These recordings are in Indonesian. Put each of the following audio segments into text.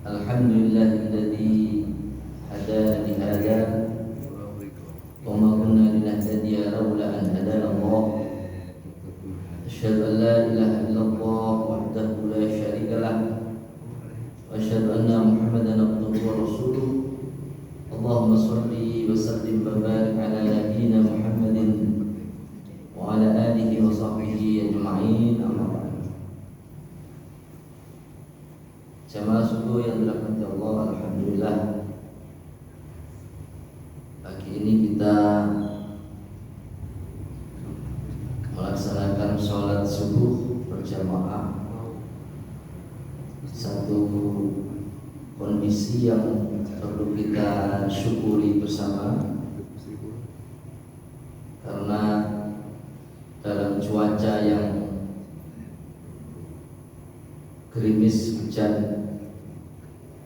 Alhamdulillahilladzi hadana li hadza wa ma kunna linahtadiya laula an hadana Allah. Asyhadu an la ilaha illallah wahdahu la syarika lah wa asyhadu anna Muhammadan abduhu wa rasuluh. Allahumma shalli wa sallim wa barik ala nabiyyina Muhammadin wa ala alihi wa sahbihi ajma'in. Amma ba'd. Jamaah subuh yang dirahmati Allah, alhamdulillah. Pagi ini kita melaksanakan sholat subuh berjamaah. Satu kondisi yang perlu kita syukuri bersama, karena dalam cuaca yang gerimis hujan,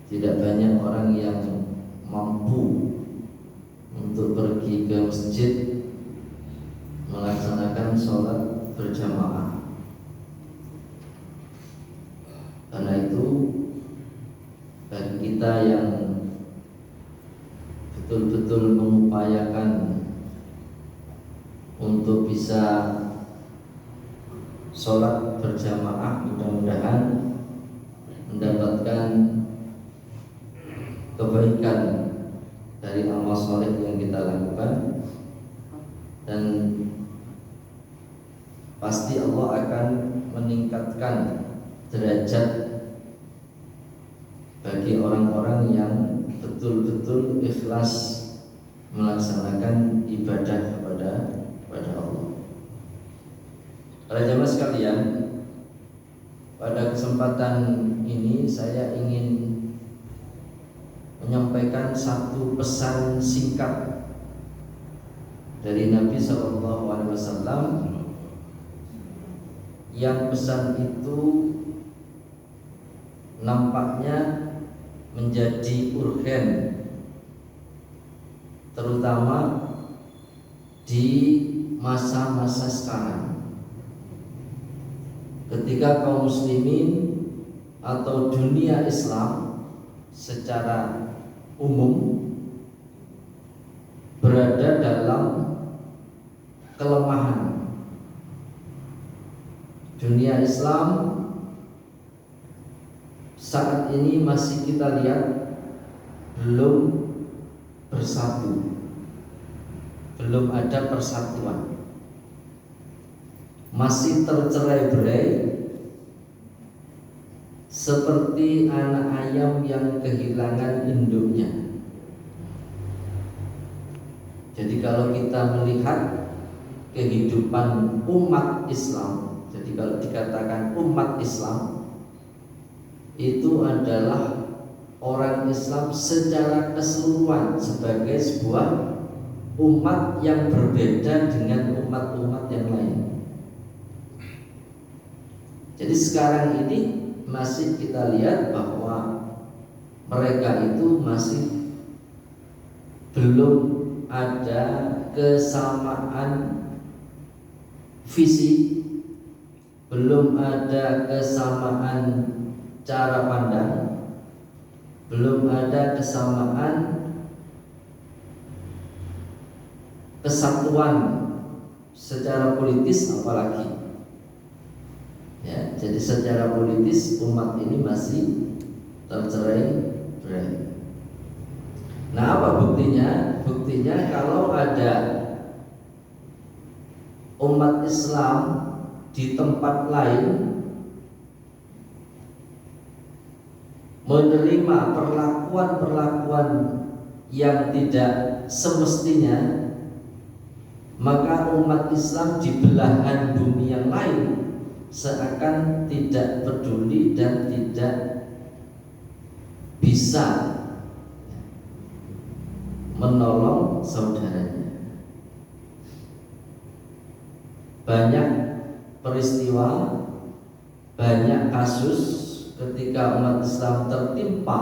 tidak banyak orang yang mampu untuk pergi ke masjid melaksanakan sholat berjamaah. Karena itu bagi kita yang betul-betul mengupayakan untuk bisa sholat berjamaah, mudah-mudahan mendapatkan kebaikan dari amal soleh yang kita lakukan, dan pasti Allah akan meningkatkan derajat bagi orang-orang yang betul-betul ikhlas melaksanakan ibadah kepada Allah. Para jamaah sekalian, pada kesempatan ini saya ingin menyampaikan satu pesan singkat dari Nabi SAW, yang pesan itu nampaknya menjadi urgen, terutama di masa-masa sekarang, ketika kaum muslimin atau dunia Islam secara umum berada dalam kelemahan. Dunia Islam saat ini masih kita lihat belum bersatu, belum ada persatuan, masih tercerai-berai seperti anak ayam yang kehilangan induknya. Jadi kalau kita melihat kehidupan umat Islam, jadi kalau dikatakan umat Islam itu adalah orang Islam secara keseluruhan sebagai sebuah umat yang berbeda dengan umat-umat yang lain. Jadi sekarang ini masih kita lihat bahwa mereka itu masih belum ada kesamaan visi, belum ada kesamaan cara pandang, belum ada kesamaan kesatuan secara politis apalagi. Ya, jadi secara politis umat ini masih tercerai-berai. Nah, apa buktinya? Buktinya kalau ada umat Islam di tempat lain menerima perlakuan-perlakuan yang tidak semestinya, maka umat Islam di belahan bumi yang lain seakan tidak peduli dan tidak bisa menolong saudaranya. Banyak peristiwa, banyak kasus ketika umat Islam tertimpa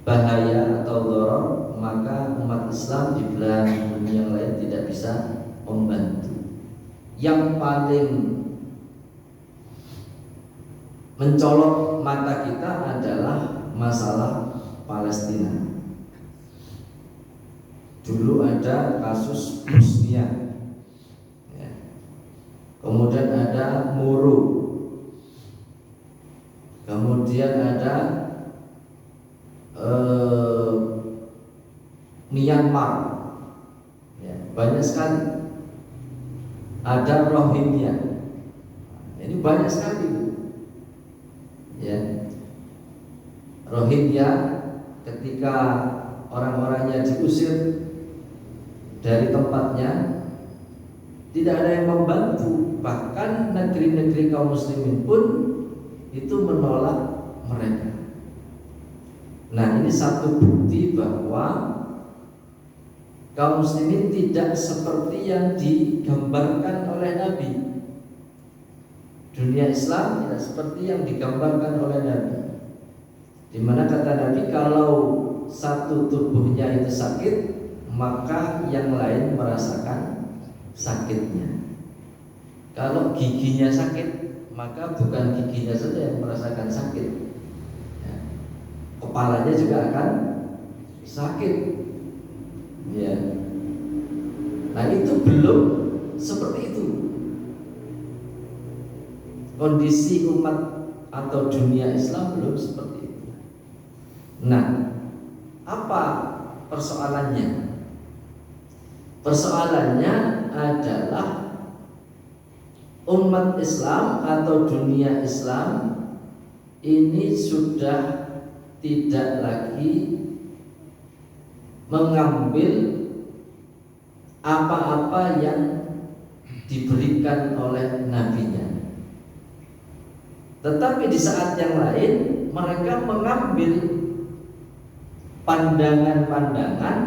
bahaya atau dorong, maka umat Islam di belahan bumi yang lain tidak bisa membantu. Yang paling mencolok mata kita adalah masalah Palestina. Dulu ada kasus Bosnia, ya. Kemudian ada Moro, kemudian ada Myanmar, ya, banyak sekali. Ada Rohingya, ini banyak sekali, ya. Rohingya ketika orang-orangnya diusir dari tempatnya, tidak ada yang membantu. Bahkan negeri-negeri kaum muslimin pun itu menolak mereka. Nah, ini satu bukti bahwa kaum muslimin tidak seperti yang digambarkan oleh Nabi. Dunia Islam tidak seperti yang digambarkan oleh Nabi, di mana kata Nabi, kalau satu tubuhnya itu sakit, maka yang lain merasakan sakitnya. Kalau giginya sakit, maka bukan giginya saja yang merasakan sakit, ya, kepalanya juga akan sakit, ya. Nah, itu belum seperti itu kondisi umat atau dunia Islam, belum seperti itu. Nah, apa persoalannya? Persoalannya adalah umat Islam atau dunia Islam ini sudah tidak lagi mengambil apa-apa yang diberikan oleh nabinya. Tetapi di saat yang lain mereka mengambil pandangan-pandangan,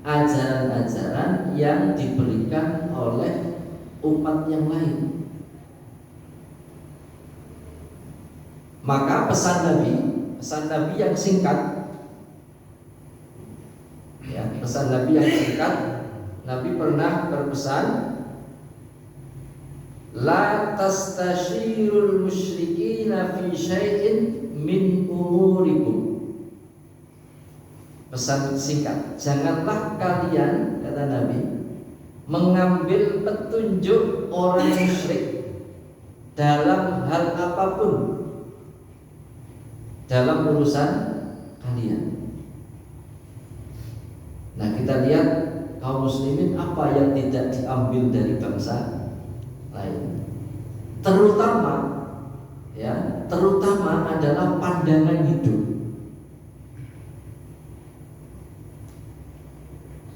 ajaran-ajaran yang diberikan oleh umat yang lain. Maka pesan Nabi yang singkat, ya, pesan Nabi yang singkat, Nabi pernah berpesan, la tastashirul musyrikina fi syai'in min umurikum. Pesan singkat, janganlah kalian, kata Nabi, mengambil petunjuk orang musyrik dalam hal apapun dalam urusan kalian. Nah, kita lihat kaum muslimin apa yang tidak diambil dari bangsa lain. Terutama adalah pandangan hidup.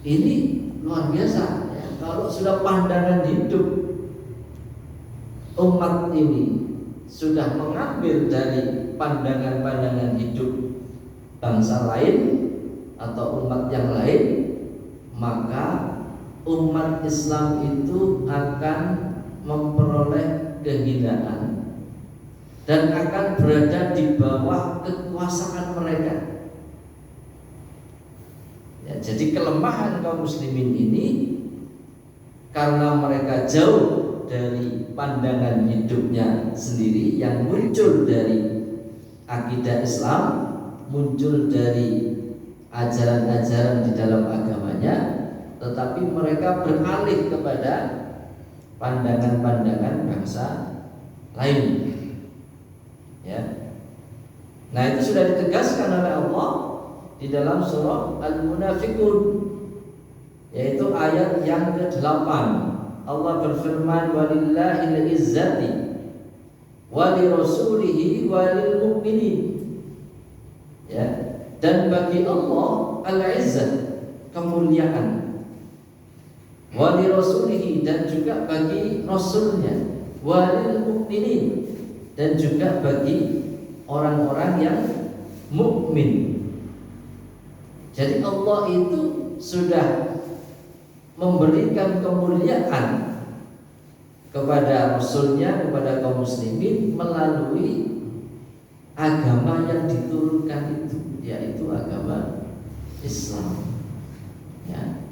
Ini luar biasa, ya. Kalau sudah pandangan hidup umat ini sudah mengambil dari pandangan-pandangan hidup bangsa lain atau umat yang lain, maka umat Islam itu akan memperoleh kehinaan dan akan berada di bawah kekuasaan mereka. Ya, jadi kelemahan kaum muslimin ini karena mereka jauh dari pandangan hidupnya sendiri yang muncul dari akidah Islam, muncul dari ajaran-ajaran di dalam agamanya, tetapi mereka beralih kepada pandangan-pandangan bangsa lain, ya. Nah, itu sudah ditegaskan oleh Allah di dalam surah Al-Munafiqun, yaitu ayat yang ke-8. Allah berfirman, walillahil izzati wa lirasulihi wa lil mu'minin, ya. Dan bagi Allah al-izzah, kemuliaan, wa lirasulihi, dan juga bagi rasulnya, wa lil mu'minin, dan juga bagi orang-orang yang mukmin. Jadi Allah itu sudah memberikan kemuliaan kepada rasulnya, kepada kaum muslimin melalui agama yang diturunkan itu, yaitu agama Islam, ya.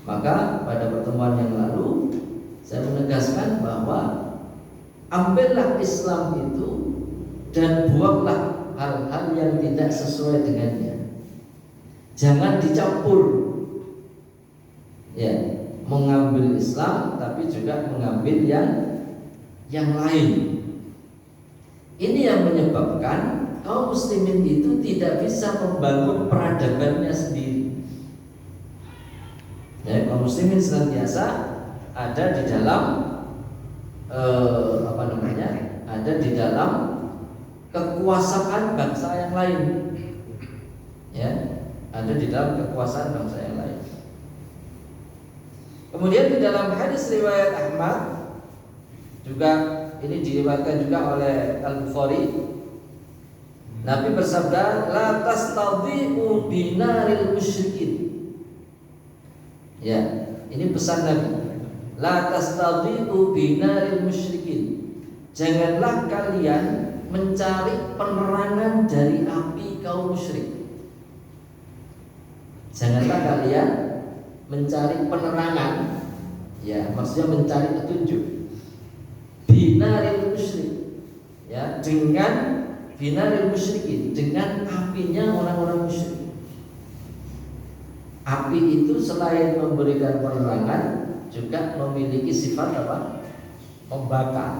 Maka pada pertemuan yang lalu saya menegaskan bahwa ambillah Islam itu dan buanglah hal-hal yang tidak sesuai dengannya. Jangan dicampur, ya, mengambil Islam tapi juga mengambil yang lain. Ini yang menyebabkan kaum muslimin itu tidak bisa membangun peradabannya sendiri. Ya, kaum muslimin senantiasa ada di dalam ada di dalam kekuasaan bangsa yang lain. Ya, ada di dalam kekuasaan bangsa yang lain. Kemudian di dalam hadis riwayat Ahmad juga, ini diriwayatkan juga oleh Al-Bukhari, Nabi bersabda, la tastadhi'u binaril musyrikin. Ya, ini pesan Nabi. La tastadhi'u binaril musyrikin. Janganlah kalian mencari penerangan dari api kaum musyrik. Janganlah kalian mencari penerangan, ya, maksudnya mencari petunjuk. Binaril musyrik, ya, dengan binaril musyrikin, dengan apinya orang-orang musyrik. Api itu selain memberikan penerangan juga memiliki sifat apa? Membakar.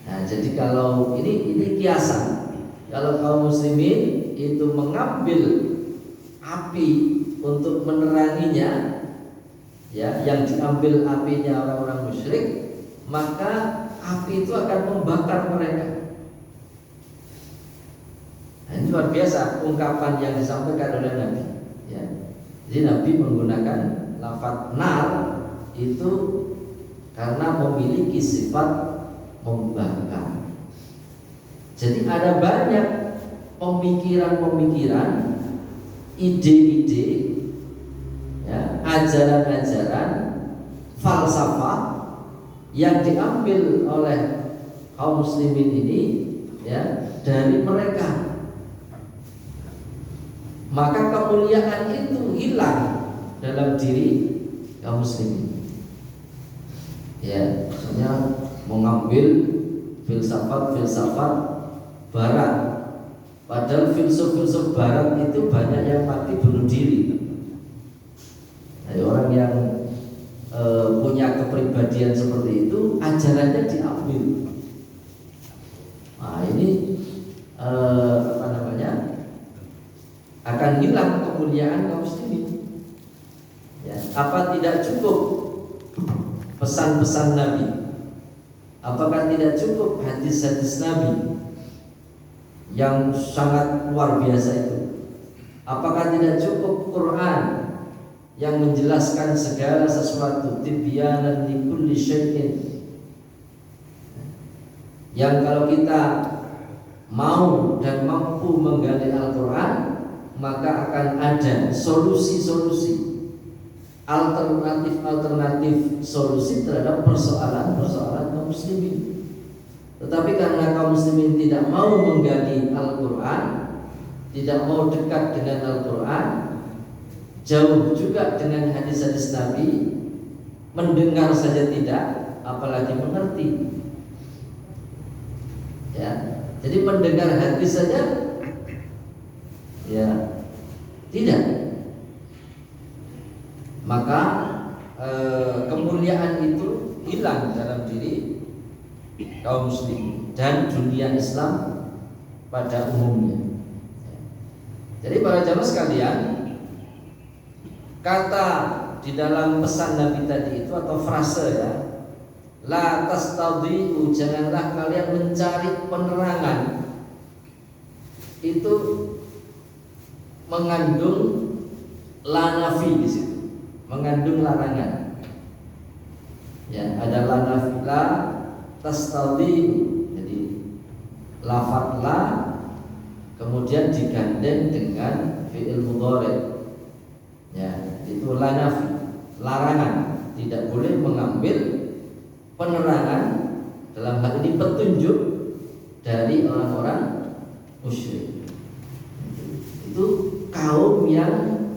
Nah, jadi kalau ini kiasan, kalau kaum muslimin itu mengambil api untuk meneranginya, ya, yang diambil apinya orang-orang musyrik, maka api itu akan membakar mereka. Nah, ini luar biasa ungkapan yang disampaikan oleh Nabi. Ya. Jadi Nabi menggunakan lafaz nar itu karena memiliki sifat membakar. Jadi ada banyak pemikiran-pemikiran, ide-ide, ya, ajaran-ajaran, falsafah yang diambil oleh kaum muslimin ini, ya, dari mereka. Maka kemuliaan itu hilang dalam diri kaum muslimin. Ya, maksudnya mengambil filsafat barat. Padahal filsuf barat itu banyak yang mati bunuh diri. Nah, orang yang punya kepribadian seperti itu, ajarannya diambil. Nah, ini akan hilang kemuliaan kaum muslimin. Ya, apa tidak cukup pesan-pesan Nabi? Apakah tidak cukup hadis-hadis Nabi yang sangat luar biasa itu? Apakah tidak cukup Quran yang menjelaskan segala sesuatu, tibyanan likulli syai'in, yang kalau kita mau dan mampu menggali Al-Quran, maka akan ada solusi-solusi, alternatif solusi terhadap persoalan kaum muslimin. Tetapi karena kaum muslimin tidak mau menggali Al-Quran, tidak mau dekat dengan Al-Quran, jauh juga dengan hadis-hadis Nabi, mendengar saja tidak, apalagi mengerti. Ya, jadi mendengar hadis saja, ya, tidak. Maka kemuliaan itu hilang dalam diri kaum muslim dan dunia Islam pada umumnya. Jadi para jamaah sekalian, kata di dalam pesan Nabi tadi itu atau frase, ya, la tastadhi'u, janganlah kalian mencari penerangan, itu mengandung lanafi di situ, mengandung larangan. Ya, ada lanafi, la tastadhi'u. Jadi lafaz la kemudian digandeng dengan fi'il mudhari. Ya, itu lanafi, larangan, tidak boleh mengambil penerangan, dalam hal ini petunjuk dari orang-orang musyrik. Itu kaum yang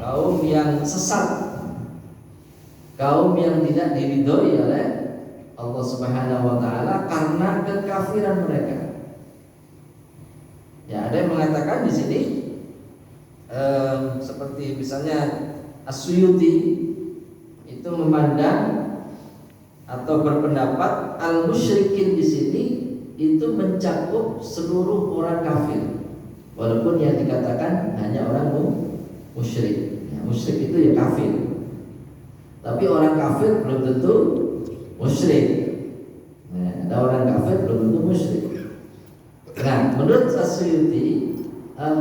kaum yang sesat, kaum yang tidak diridhoi oleh Allah Subhanahu wa taala karena kekafiran mereka. Ya, ada yang mengatakan di sini seperti misalnya As-Suyuti itu memandang atau berpendapat al-musyrikin di sini itu mencakup seluruh orang kafir, walaupun yang dikatakan hanya orang musyrik. Ya, musyrik itu ya kafir, tapi orang kafir belum tentu musyrik. Nah, ada orang kafir belum tentu musyrik. Nah, menurut As-Suyuti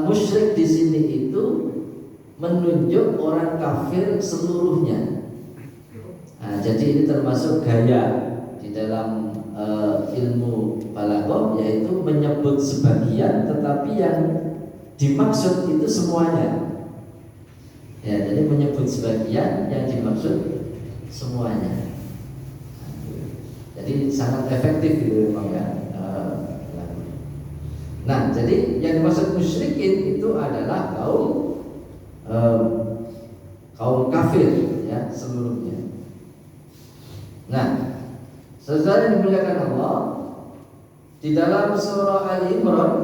musyrik di sini itu menunjuk orang kafir seluruhnya. Nah, jadi ini termasuk gaya di dalam ilmu balaghah, yaitu menyebut sebagian tetapi yang dimaksud itu semuanya. Ya, jadi menyebut sebagian yang dimaksud semuanya. Jadi sangat efektif gitu memang ya. Nah, jadi yang dimaksud musyrikin itu adalah kaum kafir ya seluruhnya. Nah, saudara yang dimuliakan Allah, di dalam surah Ali Imran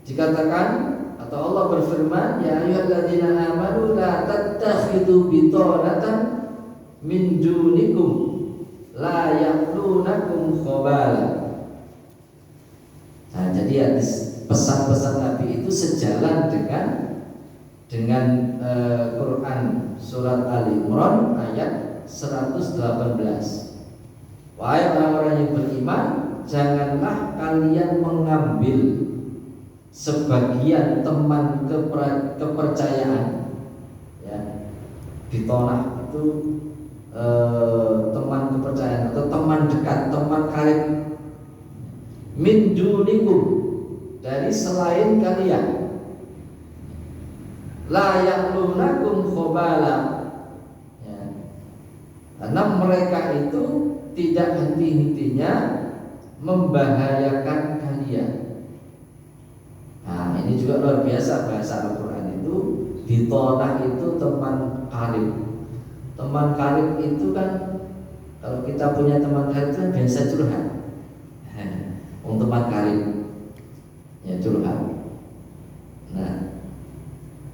dikatakan atau Allah berfirman, ya ayyuhalladzina amanu la tattakhidhu bitanatan min dunikum la ya'lunakum khabala. Nah, jadi pesan-pesan Nabi itu sejalan dengan Quran surat Ali Imran ayat 118. Wahai orang-orang yang beriman, janganlah kalian mengambil sebagian teman kepercayaan. Ya, ditonah itu teman kepercayaan atau teman dekat, teman karib. Min dunikum, dari selain kalian. La ya'lunakum khabala. Ya. Karena mereka itu tidak henti-hentinya membahayakan kalian. Nah, ini juga luar biasa bahasa Al-Quran itu. Ditonah itu teman karib. Teman karib itu kan, kalau kita punya teman karib itu kan biasa curhat. Teman karib ya curhat. Nah,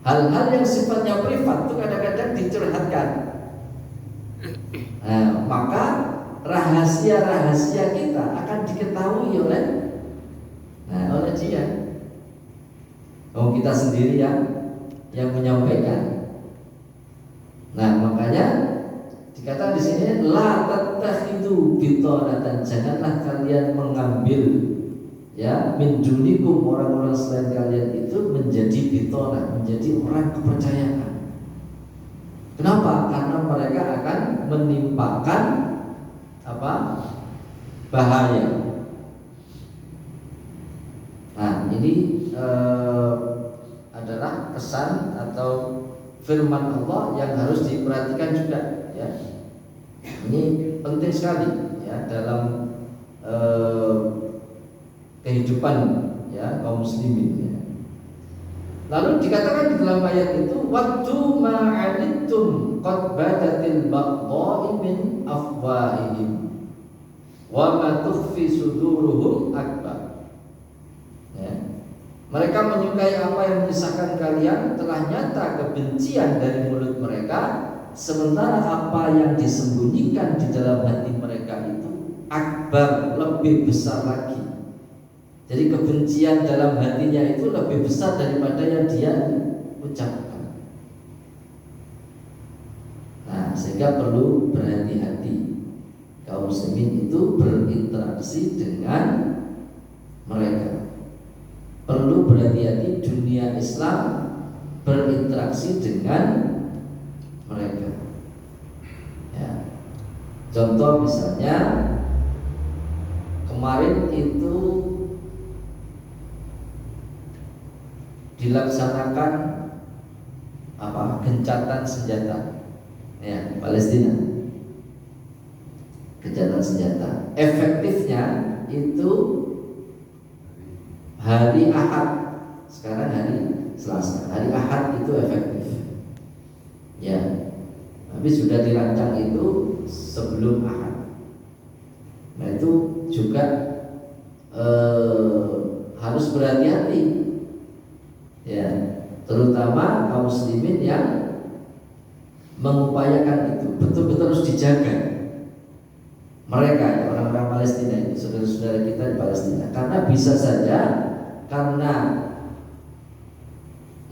hal-hal yang sifatnya privat itu kadang-kadang dicurhatkan. Nah, maka rahasia-rahasia kita akan diketahui oleh dia. Kita sendiri yang menyampaikan. Nah, makanya dikatakan di sini la tattakhidhu bitanatan, janganlah kalian mengambil ya min dunikum, orang-orang selain kalian itu menjadi bitanah, menjadi orang kepercayaan. Kenapa? Karena mereka akan menimpakan bahaya. Nah, ini adalah pesan atau firman Allah yang harus diperhatikan juga ya. Ini penting sekali ya dalam kehidupan ya kaum muslimin ya. Lalu dikatakan di dalam ayat itu waktu ma'anittum qad badatil baghdha'i min afwahihim wa ma tukhfi suduruhum akbar. Ya. Mereka menyukai apa yang menyusahkan kalian, telah nyata kebencian dari mulut mereka, sementara apa yang disembunyikan di dalam hati mereka itu akbar, lebih besar lagi. Jadi kebencian dalam hatinya itu lebih besar daripada yang dia ucapkan. Nah, sehingga perlu berhati-hati kaum muslimin itu berinteraksi dengan mereka. Perlu berhati-hati dunia Islam berinteraksi dengan mereka. Ya. Contoh misalnya kemarin itu dilaksanakan gencatan senjata ya Palestina, gencatan senjata. Efektifnya itu hari Ahad, sekarang hari Selasa. Hari Ahad itu efektif ya, tapi sudah dirancang itu sebelum Ahad. itu juga harus berhati-hati, ya, terutama kaum muslimin yang mengupayakan itu betul-betul harus dijaga. Mereka orang-orang Palestina itu, saudara-saudara kita di Palestina, karena bisa saja karena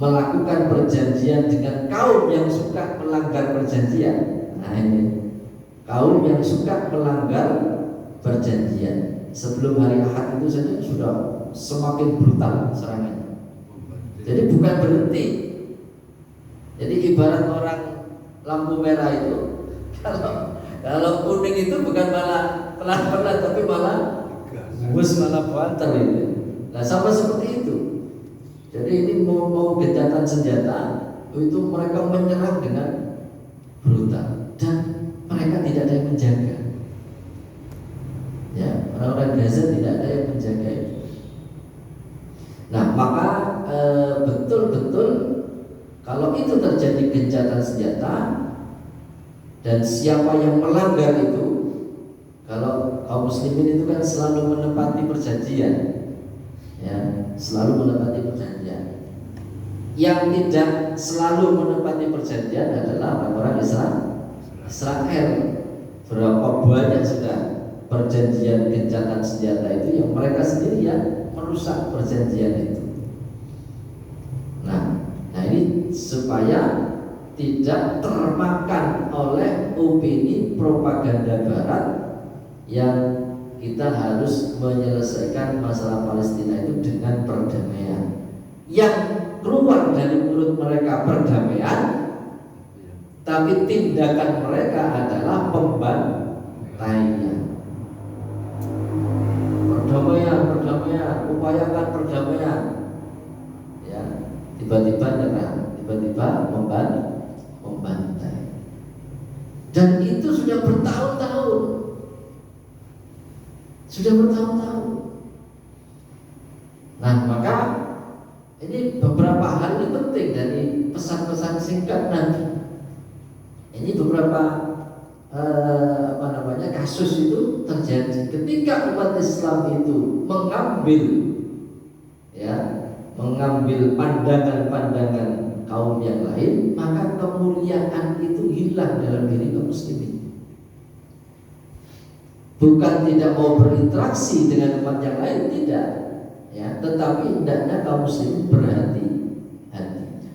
melakukan perjanjian dengan kaum yang suka melanggar perjanjian. Nah ini kaum yang suka melanggar perjanjian, sebelum hari Ahad itu saja sudah semakin brutal serangannya. Jadi bukan berhenti. Jadi ibarat orang lampu merah itu, kalau kuning itu bukan malah pelan-pelan, tapi malah bus, malah banter itu. Nah sama seperti itu. Jadi ini mau gencatan senjata, itu mereka menyerang dengan brutal dan mereka tidak ada yang menjaga. Ya, orang-orang Gaza tidak ada yang menjaga itu. Nah maka betul-betul kalau itu terjadi gencatan senjata dan siapa yang melanggar itu, kalau kaum muslimin itu kan selalu menepati perjanjian, ya, selalu menepati perjanjian. Yang tidak selalu menepati perjanjian adalah orang-orang Israel. Berapa banyak sudah perjanjian gencatan senjata itu yang mereka sendiri yang merusak perjanjian itu. Nah ini supaya tidak termakan oleh opini propaganda Barat yang kita harus menyelesaikan masalah Palestina itu dengan perdamaian. Yang keluar dari mulut mereka perdamaian, tapi tindakan mereka adalah pembantaian. Perdamaian, upayakan perdamaian. Ya, tiba-tiba nyerang, tiba-tiba membantai. Dan itu sudah bertahun-tahun. Nah maka ini beberapa hal ini penting dari pesan-pesan singkat Nabi. Ini beberapa kasus itu terjadi ketika umat Islam itu mengambil pandangan-pandangan kaum yang lain, maka kemuliaan itu hilang dalam diri kaum muslimin. Bukan tidak mau berinteraksi dengan umat yang lain, tidak, ya, tetapi hendaknya kaum muslimin berhati-hati,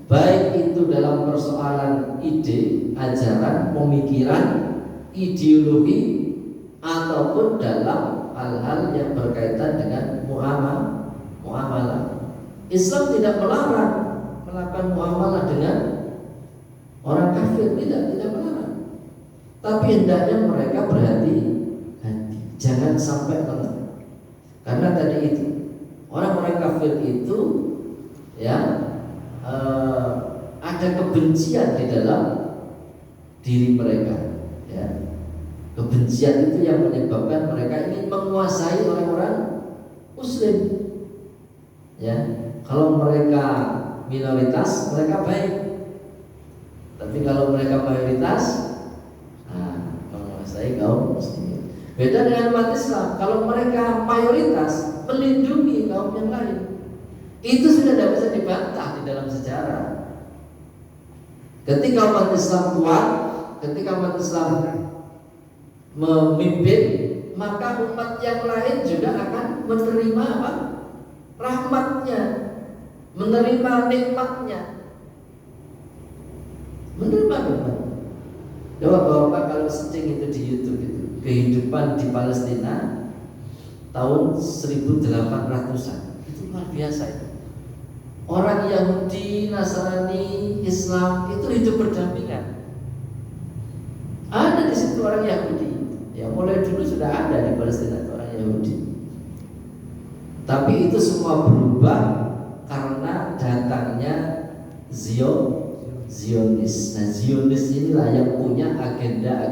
baik itu dalam persoalan ide, ajaran, pemikiran, ideologi, ataupun dalam hal-hal yang berkaitan dengan muamalah. Islam tidak melarang melakukan muamalah dengan orang kafir, tidak melarang. Tapi hendaknya mereka berhati-hati, jangan sampai melarang. Karena tadi itu orang-orang kafir itu, ya, ada kebencian di dalam diri mereka, ya. Kebencian itu yang menyebabkan mereka ingin menguasai orang-orang muslim. Ya, kalau mereka minoritas, mereka baik. Tapi kalau mereka mayoritas, menguasai kaum muslimin. Beda dengan umat Islam. Kalau mereka mayoritas, melindungi kaum yang lain. Itu sudah tidak bisa dibantah di dalam sejarah. Ketika umat Islam kuat, ketika umat Islam memimpin, maka umat yang lain juga akan menerima apa? Rahmatnya, menerima nikmatnya, menerima nikmat. Coba Bapak kalau searching itu di YouTube itu, kehidupan di Palestina tahun 1800-an, itu luar biasa itu. Orang Yahudi, Nasrani, Islam itu hidup berdampingan. Ada di situ orang Yahudi. Ya mulai dulu sudah ada di Palestina orang Yahudi. Tapi itu semua berubah karena datangnya Zionis. Nah, Zionis inilah yang punya agenda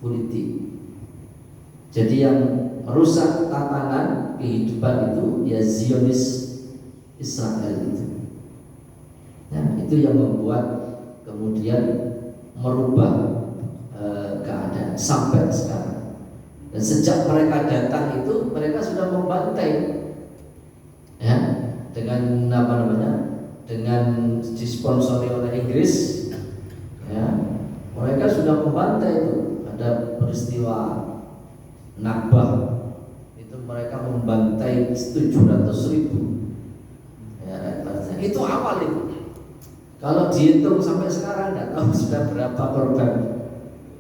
politik. Jadi yang merusak tatanan kehidupan itu ya Zionis Israel itu. Nah, itu yang membuat kemudian merubah keadaan sampai sekarang. Dan sejak mereka datang itu mereka sudah membantai, ya, dengan apa namanya, dengan disponsori oleh Inggris, ya, mereka sudah membantai itu. Ada peristiwa Nakbah, itu mereka membantai 700.000, ya, itu awal itu. Kalau dihitung sampai sekarang nggak tahu sudah berapa korban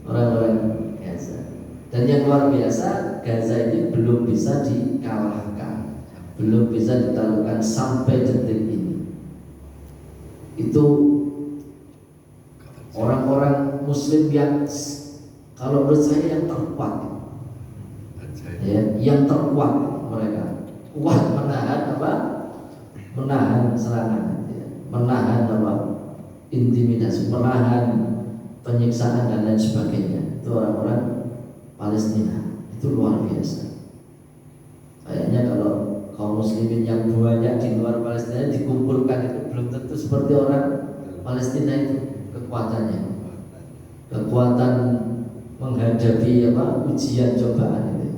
orang-orang Gaza. Dan yang luar biasa, Gaza ini belum bisa dikalahkan, belum bisa ditaklukkan sampai detik ini. Itu orang-orang Muslim yang kalau menurut saya yang terkuat, ya, yang terkuat mereka, kuat menahan apa? Menahan serangan, ya, menahan apa? Intimidasi, menahan penyiksaan dan lain sebagainya. Itu orang-orang Palestina, itu luar biasa. Kayaknya kalau kaum muslimin yang banyak di luar Palestina dikumpulkan itu belum tentu seperti orang Palestina itu kekuatannya, kekuatan menghadapi apa, ujian cobaan itu.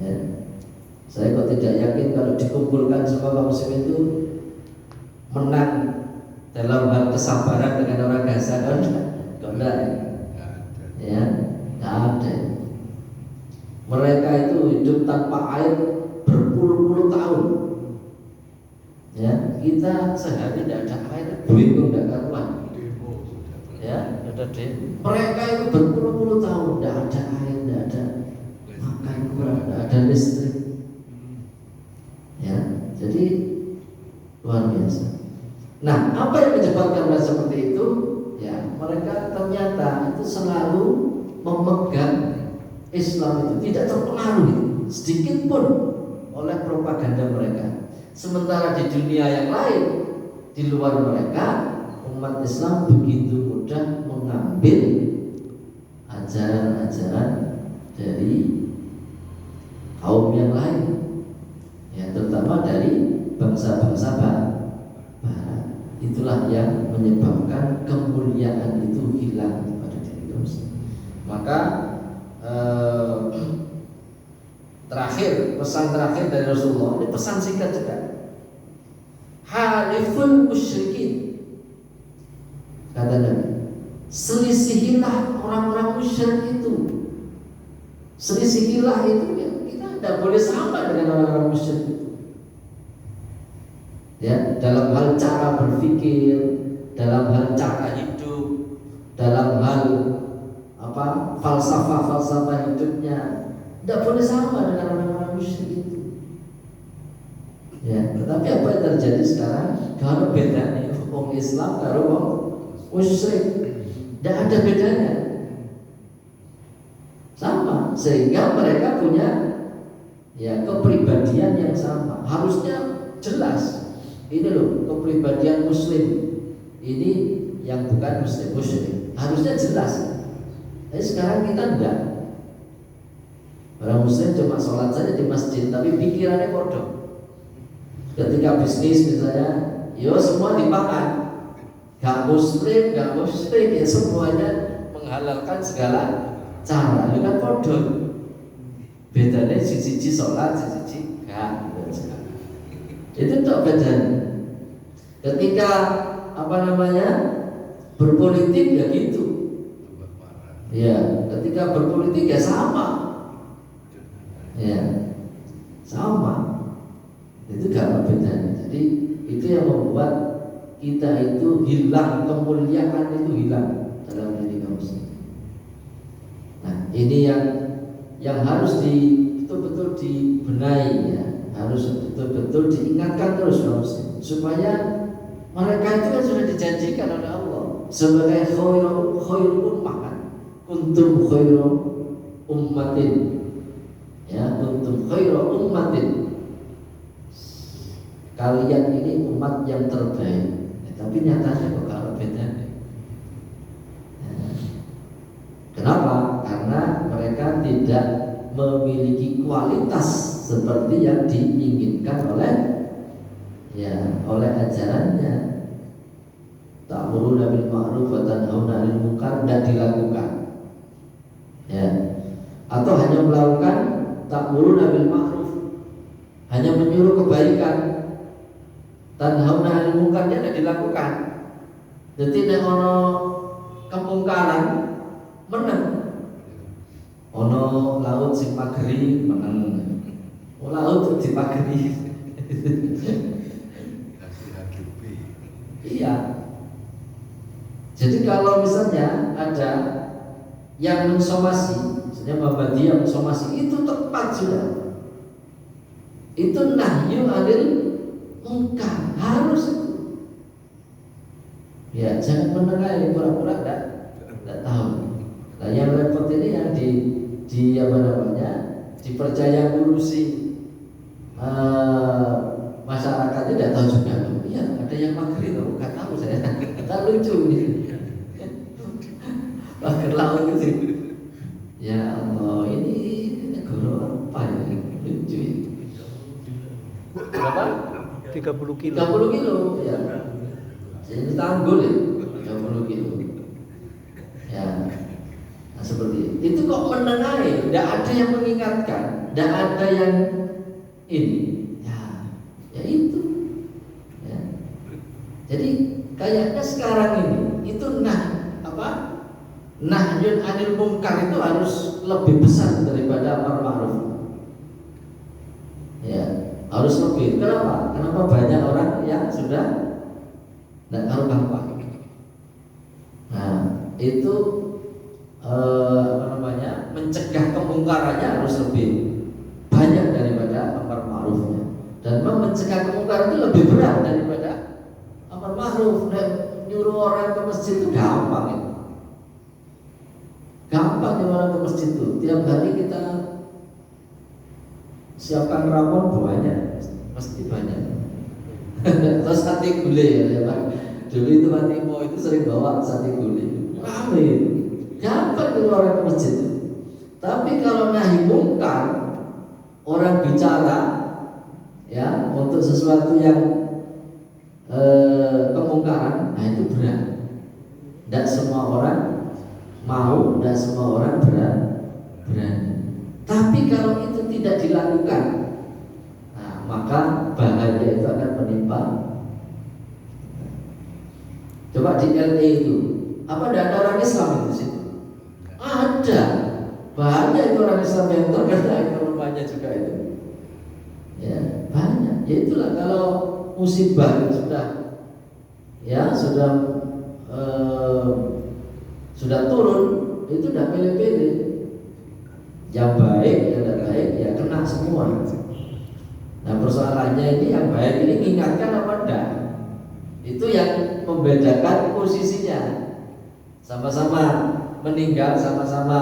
Ya. Saya kok tidak yakin kalau dikumpulkan semua kaum muslimin itu menang dalam hal kesabaran dengan orang Gaza, kan? Enggak, ya, nggak ada. Mereka itu hidup tanpa air berpuluh-puluh tahun. Ya, kita sehari tidak ada air, bingung nggak karuan. Ya, ada demo. Mereka itu berpuluh-puluh tahun tidak ada air, tidak ada makan kurang, tidak ada listrik. Ya, jadi luar biasa. Nah, apa yang menyebabkan mereka seperti itu? Ya, mereka ternyata itu selalu memegang Islam itu, tidak terpengaruh sedikit pun oleh propaganda mereka. Sementara di dunia yang lain, di luar mereka, umat Islam begitu mudah mengambil ajaran-ajaran dari kaum yang lain, ya, terutama dari bangsa-bangsa barat. Itulah yang menyebabkan kemuliaan itu hilang pada diri kaum muslim. Maka terakhir, pesan terakhir dari Rasulullah, ini pesan singkat juga. Haliful musyrikin, kata Nabi, selisihilah orang-orang musyrik itu. Selisihilah itu, ya, kita tidak boleh sama dengan orang-orang musyrik itu. Ya, dalam hal cara berpikir, dalam hal cara hidup, dalam hal apa, falsafah hidupnya, tidak boleh sama dengan orang-orang musyrik itu. Ya, tetapi apa yang terjadi sekarang? Kalau bedanya hukum Islam karo wong musyrik, tidak ada bedanya, sama, sehingga mereka punya, ya, kepribadian yang sama. Harusnya jelas. Ini loh kepribadian muslim, ini yang bukan muslim musyrik, harusnya jelas. Tapi sekarang kita enggak. Orang muslim cuma sholat saja di masjid, tapi pikirannya bodoh. Ketika bisnis misalnya, yo semua dimakan, gak muslim, gak musyrik, ya semuanya menghalalkan segala cara. Itu kan bodoh. Bedanya siji sholat, siji gak. Itu tak bedanya. Ketika apa namanya, berpolitik ya gitu. Ya, ketika berpolitik ya sama. Ya, sama. Itu gak ada bedanya. Jadi itu yang membuat kita itu hilang, kemuliaan itu hilang dalam diri kaum muslim. Nah, ini yang harus betul-betul dibenahi, ya. Harus betul-betul diingatkan terus supaya mereka itu kan sudah dijanjikan oleh Allah sebagai khairul ummah, kan? Kuntum khairu ummatin, ya, kuntum khairu ummatin, kalian ini umat yang terbaik. Ya, tapi nyatanya kok kalau beda. Ya. Kenapa? Karena mereka tidak memiliki kualitas seperti yang diinginkan oleh, ya, oleh ajarannya. Ta'muruna bil ma'ruf wa tanhauna 'anil munkar, tidak dilakukan. Ya. Atau atau hanya melakukan ta'muruna bil ma'ruf, hanya menyuruh kebaikan, tanhauna 'anil munkar tidak dilakukan. Jadi nek ono kemungkaran meneng, ono laut sing pageri meneng, laut dipageri. Iya. Jadi kalau misalnya ada yang mensomasi, misalnya Muhammadiyah mensomasi, itu tepat sudah. Itu nahyu 'anil munkar, harus. Ya, jangan menengahi pura-pura enggak tahu. Nah, yang repot ini yang di apa namanya? Dipercaya ngurusi masyarakat tidak tahu juga. Iya, ada yang mager itu, enggak tahu saya. Tak lucu ini. Mager laut itu. Ya Allah, ini negara apa ya? Lucu ini. Berapa? 30 kilo. 30 kilo, ya. Jadi tanggul ya, 30 kilo. Ya, nah seperti itu kok menengahi, tidak ada yang mengingatkan, tidak ada yang ini. Ya itu. Ya. Jadi kayaknya sekarang ini itu nahyun 'anil munkar itu harus lebih besar daripada amar ma'ruf. Ya, harus lebih. Kenapa? Kenapa banyak orang yang sudah tidak tahu gampang. Nah, itu mencegah kemungkarannya harus lebih banyak daripada amar ma'rufnya. Dan mencegah kemungkaran itu lebih berat daripada amar ma'ruf. Nyuruh orang ke masjid itu gampang ya. Gampang nyuruh orang ke masjid itu. Tiap hari kita siapkan rawon banyak, mesti banyak. Terus sate gulai ya Pak. Dulu itu Pak Timo itu sering bawa sate gulai. Rame. Gampang nyuruh orang ke masjid itu. Tapi kalau nahi mungkar, orang bicara ya untuk sesuatu yang kemungkaran, nah itu berat. Tidak semua orang mau, tidak semua orang berani. Tapi kalau itu tidak dilakukan, nah, maka bahaya itu akan menimpa. Coba di LA itu, apa ada orang Islam di situ? Ada. Bahaya itu orang Islam yang terkena ekonominya juga itu. Ya, banyak. Ya itulah kalau musibah sudah turun, itu tidak pilih-pilih. Yang baik, yang tidak baik, ya kena semua. Nah persoalannya ini yang baik ini mengingatkan apa enggak? Itu yang membedakan posisinya. Sama-sama meninggal, sama-sama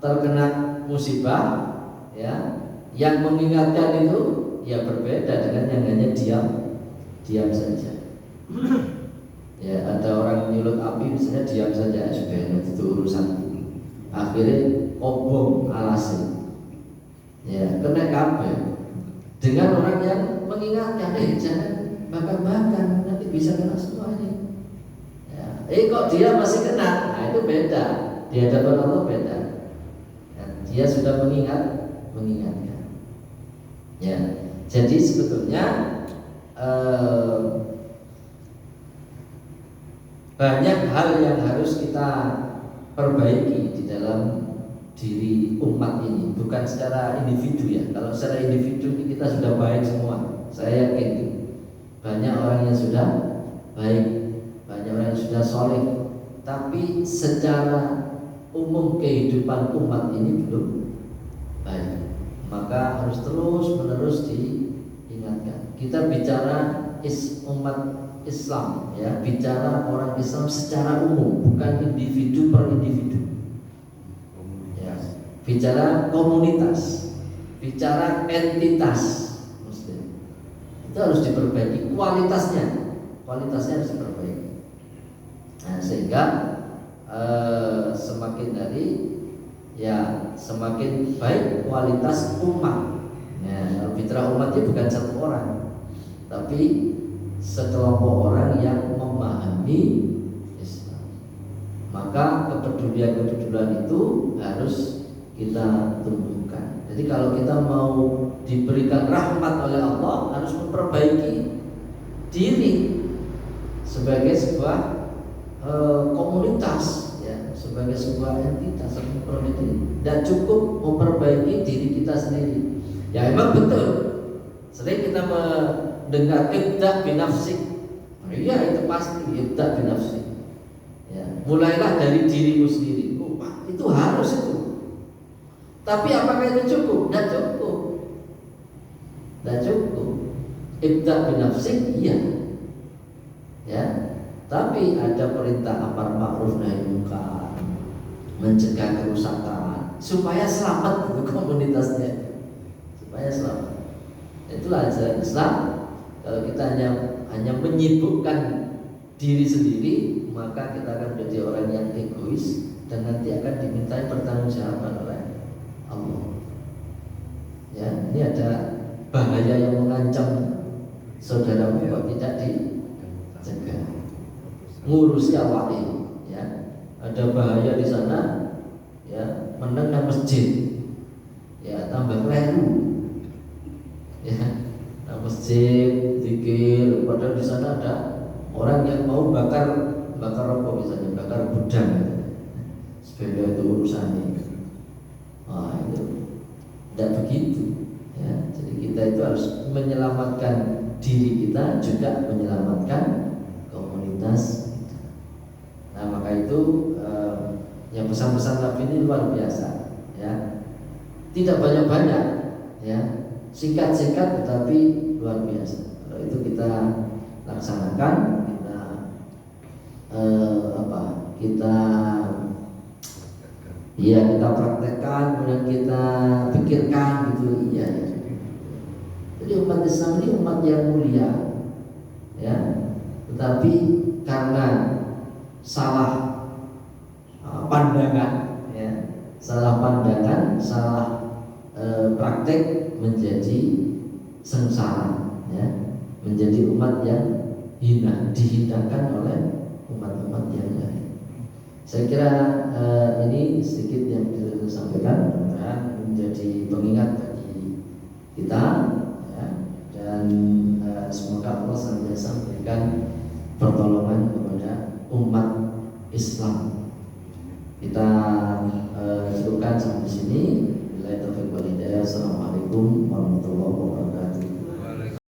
terkena musibah, ya. Yang mengingatkan itu ya berbeda dengan yang hanya diam saja. Ya ada orang nyulut api misalnya diam saja, sudah itu urusan. Akhirnya obong alasi, ya kena kabel. Dengan orang yang mengingatkan, jangan bakar-bakar, nanti bisa kena semua ini. Ya, kok dia masih kena, nah itu beda. Di hadapan Allah beda. Ya, dia sudah mengingatkan. Ya, jadi sebetulnya banyak hal yang harus kita perbaiki di dalam diri umat ini, bukan secara individu ya. Kalau secara individu kita sudah baik semua, saya yakin banyak orang yang sudah baik, banyak orang yang sudah soleh. Tapi secara umum kehidupan umat ini belum baik, maka harus terus menerus diingatkan. Kita bicara umat Islam ya, bicara orang Islam secara umum, bukan individu per individu. Ya, bicara komunitas, bicara entitas Muslim. Itu harus diperbaiki kualitasnya harus diperbaiki. Nah, sehingga semakin hari ya semakin baik kualitas umat. Ya, fitrah umat itu bukan satu orang, tapi sekelompok orang yang memahami Islam. Maka kepedulian itu harus kita tumbuhkan. Jadi kalau kita mau diberikan rahmat oleh Allah, harus memperbaiki diri sebagai sebuah komunitas, ya, sebagai sebuah entitas. Dan cukup memperbaiki diri kita sendiri. Ya memang betul. Sering kita mendengar ibda binafsik. Iya itu pasti ibda binafsik. Ya, mulailah dari dirimu sendiri. Itu harus itu. Tapi apakah itu cukup? Tidak cukup. Tidak cukup. Ibda binafsik iya. Ya. Tapi ada perintah amar ma'ruf nahi munkar, mencegah kerusakan supaya selamat itu komunitasnya. Supaya selamat. Itulah ajaran Islam. Kalau kita hanya menyibukkan diri sendiri, maka kita akan menjadi orang yang egois dan nanti akan dimintai pertanggungjawaban oleh Allah. Ya, ini ada bahaya yang mengancam saudaramu kalau tidak dicegah. Ngurusi awake, ya. Ada bahaya di sana, ya, menengah masjid. Ya, tambah keliru. Ya, nah masjid, zikir, padahal di sana ada orang yang mau bakar apa misalnya, bakar gudang. Sepeda itu urusannya. Nah, itu tidak begitu. Ya, jadi kita itu harus menyelamatkan diri kita, juga menyelamatkan komunitas. Nah maka itu yang pesan-pesan Nabi ini luar biasa, ya. Tidak banyak-banyak, ya, singkat-singkat tetapi luar biasa. Kalau itu kita laksanakan, kita praktekkan, kemudian kita pikirkan gitu, iya. Jadi umat Islam ini umat yang mulia, ya. Tetapi karena salah pandangan, ya, salah praktek menjadi sengsara, ya, menjadi umat yang hina, dihinakan oleh umat-umat yang lain. Saya kira ini sedikit yang bisa saya sampaikan, menjadi pengingat bagi kita, ya, dan semoga Allah senantiasa memberikan pertolongan kepada umat Islam. Kita cukupkan sampai di sini. Billahi taufiq wal hidayah. Assalamualaikum warahmatullahi wabarakatuh.